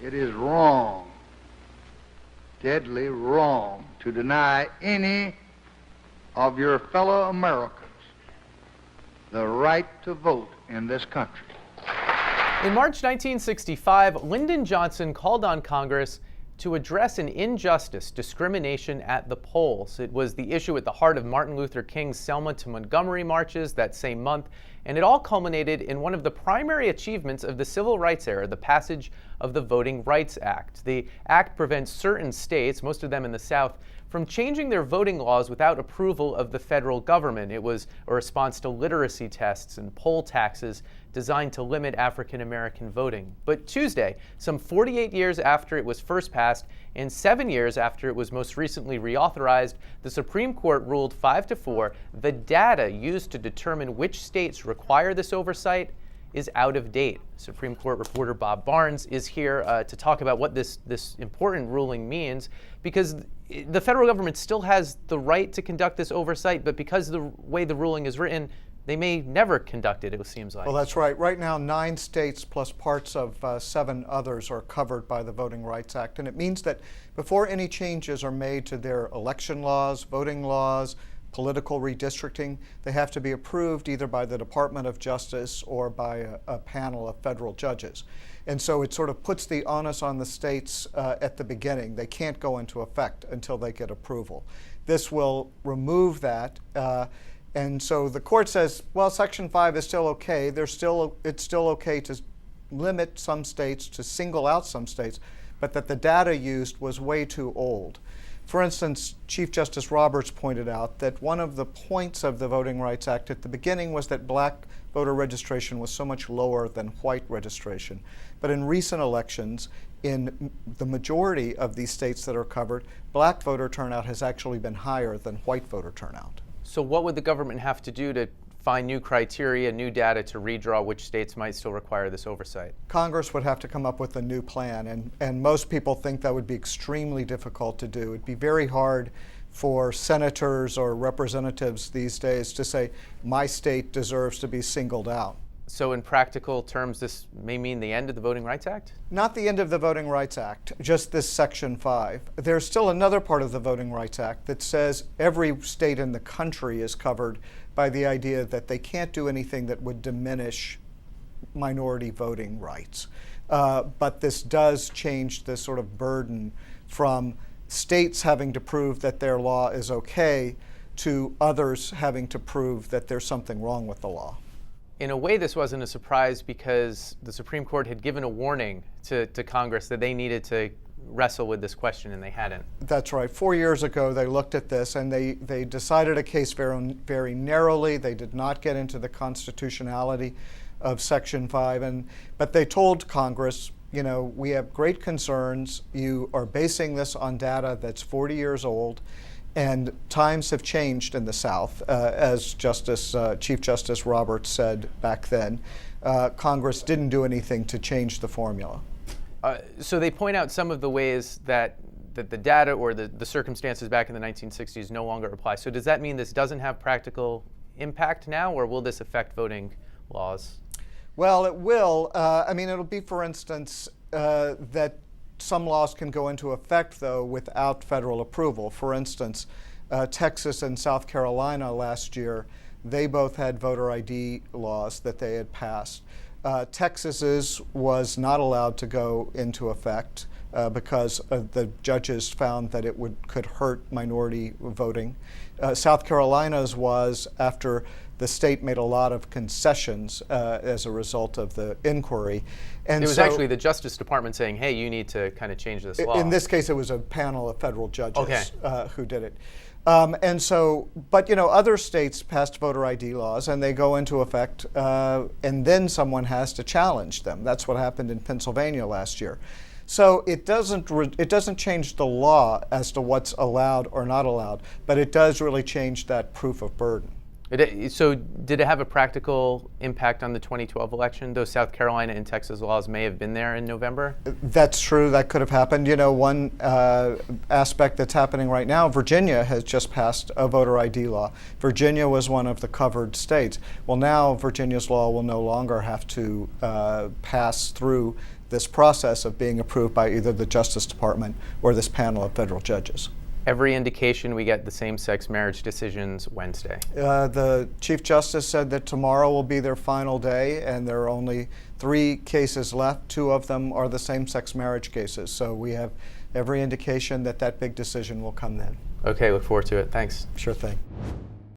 It is wrong, deadly wrong, to deny any of your fellow Americans the right to vote in this country. In March 1965, Lyndon Johnson called on Congress to address an injustice, discrimination at the polls. It was the issue at the heart of Martin Luther King's Selma to Montgomery marches that same month, and it all culminated in one of the primary achievements of the Civil Rights era, the passage of the Voting Rights Act. The act prevents certain states, most of them in the South, from changing their voting laws without approval of the federal government. It was a response to literacy tests and poll taxes designed to limit African American voting. But Tuesday, some 48 years after it was first passed and 7 years after it was most recently reauthorized, the Supreme Court ruled 5-4 the data used to determine which states require this oversight is out of date. Supreme Court reporter Bob Barnes is here to talk about what this important ruling means, because the federal government still has the right to conduct this oversight, but because of the way the ruling is written, they may never conduct it, it seems like. Well, that's right. Right now, 9 states plus parts of 7 others are covered by the Voting Rights Act, and it means that before any changes are made to their election laws, voting laws, political redistricting, they have to be approved either by the Department of Justice or by a panel of federal judges. And so it sort of puts the onus on the states at the beginning. They can't go into effect until they get approval. This will remove that. And so the court says, well, Section 5 is still okay. It's still okay to limit some states, to single out some states, but that the data used was way too old. For instance, Chief Justice Roberts pointed out that one of the points of the Voting Rights Act at the beginning was that black voter registration was so much lower than white registration. But in recent elections, in the majority of these states that are covered, black voter turnout has actually been higher than white voter turnout. So what would the government have to do to find new criteria, new data to redraw which states might still require this oversight? Congress would have to come up with a new plan, and most people think that would be extremely difficult to do. It'd be very hard for senators or representatives these days to say, my state deserves to be singled out. So in practical terms, this may mean the end of the Voting Rights Act? Not the end of the Voting Rights Act, just this Section 5. There's still another part of the Voting Rights Act that says every state in the country is covered by the idea that they can't do anything that would diminish minority voting rights. But this does change the sort of burden from states having to prove that their law is okay to others having to prove that there's something wrong with the law. In a way, this wasn't a surprise because the Supreme Court had given a warning to Congress that they needed to wrestle with this question, and they hadn't. That's right. 4 years ago, they looked at this, and they decided a case very, very narrowly. They did not get into the constitutionality of Section 5, but they told Congress, you know, we have great concerns. You are basing this on data that's 40 years old. And times have changed in the South, as Chief Justice Roberts said back then. Congress didn't do anything to change the formula. So they point out some of the ways that the data or the circumstances back in the 1960s no longer apply. So does that mean this doesn't have practical impact now, or will this affect voting laws? Well, it will. I mean, it'll be, for instance, that some laws can go into effect, though, without federal approval. For instance, Texas and South Carolina last year, they both had voter ID laws that they had passed. Texas's was not allowed to go into effect because the judges found that it could hurt minority voting. South Carolina's was after the state made a lot of concessions as a result of the inquiry. And it was actually the Justice Department saying, hey, you need to kind of change this law. In this case, it was a panel of federal judges who did it. But you know, other states passed voter ID laws and they go into effect, and then someone has to challenge them. That's what happened in Pennsylvania last year. So it doesn't change the law as to what's allowed or not allowed, but it does really change that proof of burden. So did it have a practical impact on the 2012 election? Those South Carolina and Texas laws may have been there in November? That's true. That could have happened. You know, one aspect that's happening right now, Virginia has just passed a voter ID law. Virginia was one of the covered states. Well, now Virginia's law will no longer have to pass through this process of being approved by either the Justice Department or this panel of federal judges. Every indication we get the same-sex marriage decisions Wednesday. The Chief Justice said that tomorrow will be their final day, and there are only 3 cases left. 2 of them are the same-sex marriage cases. So we have every indication that that big decision will come then. Okay, look forward to it. Thanks. Sure thing.